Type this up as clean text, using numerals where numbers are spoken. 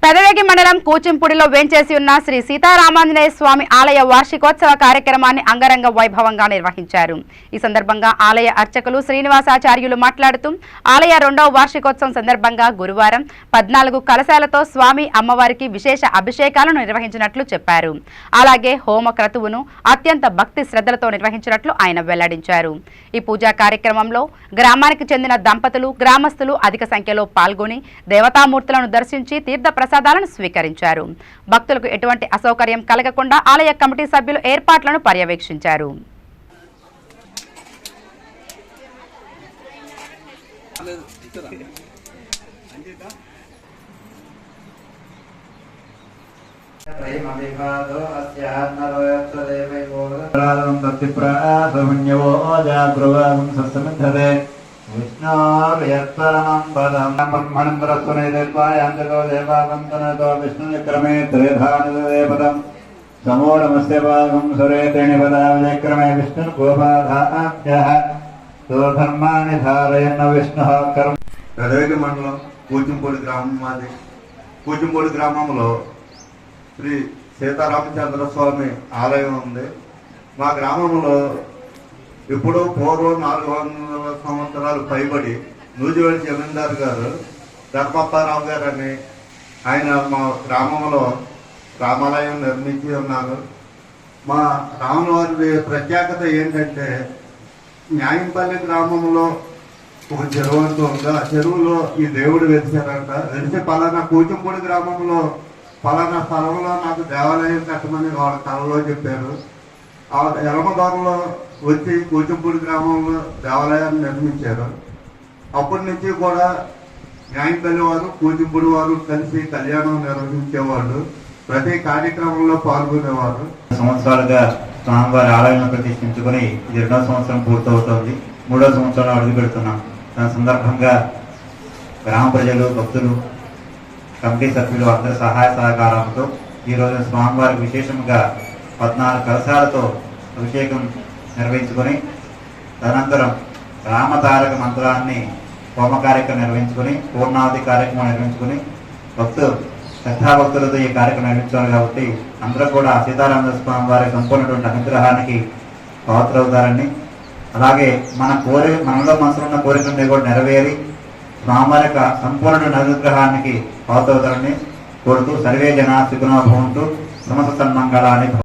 పెదవేగి మండలం కూచింపూడిలో వేంచేసి ఉన్న శ్రీ సీతారామాంజనేయ స్వామి ఆలయ వార్షికోత్సవ కార్యక్రమాన్ని అంగరంగ వైభవంగా నిర్వహించారు. ఈ సందర్భంగా ఆలయ అర్చకులు శ్రీనివాసాచార్యులు మాట్లాడుతూ ఆలయ 2వ వార్షికోత్సవం సందర్భంగా గురువారం 14 కలశాలతో స్వామి అమ్మవారికి విశేష అభిషేకాలను నిర్వహించినట్లు చెప్పారు. అలాగే హోమ క్రతువును అత్యంత భక్తి శ్రద్ధలతో నిర్వహించినట్లు ఆయన వెల్లడించారు. ఈ పూజా కార్యక్రమంలో గ్రామానికి చెందిన దంపతులు గ్రామస్తులు అధిక సంఖ్యలో పాల్గొని దేవతామూర్తులను దర్శించి తీర్థ ప్రసాదాలను స్వీకరించారు. భక్తులకు ఎటువంటి అసౌకర్యం కలగకుండా ఆలయ కమిటీ సభ్యులు ఏర్పాట్లను పర్యవేక్షించారు. विष्णोर्यत्परमं पदं ब्रह्मणन्द्रस्वनेदेवायान्तको देवावन्तनतो विष्णुनिक्रमे त्रेधानुदेवदं समो नमस्ते भागं सुरेतेणि पदाविक्रमे विष्णुर्गोपाधाभ्यः स्वधर्माणि धारयन् विष्णुः कर्म పెదవేగి మండలం కూచింపూడి గ్రామం మాది. కూచింపూడి గ్రామంలో శ్రీ సీతారామచంద్ర స్వామి ఆలయం ఉంది. మా గ్రామంలో ఇప్పుడు పూర్వం 400 సంవత్సరాలు పైబడి నూజివేడి జమీందారు గారు ధర్మప్పారావు గారు అని ఆయన మా గ్రామంలో రామాలయం నిర్మించి ఉన్నారు. మా రాములవారి ప్రత్యేకత ఏంటంటే న్యాయంపల్లి గ్రామంలో ఒక చెరువు అంటూ ఉంది. ఆ చెరువులో ఈ దేవుడు వెలిసారంట. వెలిసి పలానా కూచింపూడి గ్రామంలో పలానా స్థలంలో నాకు దేవాలయం కట్టమని వాళ్ళ కళలో చెప్పారు. ఆ ఎలమదారులో వచ్చి కూచింపూడి గ్రామంలో దేవాలయాన్ని నిర్మించారు. అప్పటి నుంచి కూడా న్యాయంపల్లి వారు కూచింపూడి వారు కలిసి కళ్యాణం నిర్వహించేవాళ్ళు. ప్రతి కార్యక్రమంలో పాల్గొనేవారు. సంవత్సరాలుగా స్వామివారి ఆలయాన్ని ప్రతిష్ఠించుకుని ఇది 2వ సంవత్సరం పూర్తవుతోంది. 3వ సంవత్సరంలో అడుగు పెడుతున్నాం. దాని సందర్భంగా గ్రామ ప్రజలు భక్తులు కమిటీ సభ్యులు అందరి సహాయ సహకారంతో ఈరోజు స్వామివారికి విశేషంగా 14 కలశాలతో అభిషేకం నిర్వహించుకొని తదనంతరం రామతారక మంత్రాన్ని హోమ కార్యక్రమం నిర్వహించుకొని పూర్ణావతి కార్యక్రమం నిర్వహించుకొని శ్రద్ధాభక్తులతో ఈ కార్యక్రమం నిర్వహించాలి. కాబట్టి అందరూ కూడా సీతారామచంద్ర స్వామి వారి సంపూర్ణటువంటి అనుగ్రహానికి పాత్రవుతారని, అలాగే మనలో మనసులో ఉన్న కోరికలన్నీ కూడా నెరవేరి స్వామివారి యొక్క సంపూర్ణ అనుగ్రహానికి పాత్రవుతారని కోరుతూ సర్వే జనా సుఖినో భవంతు సమస్త సన్మంగళాన్ని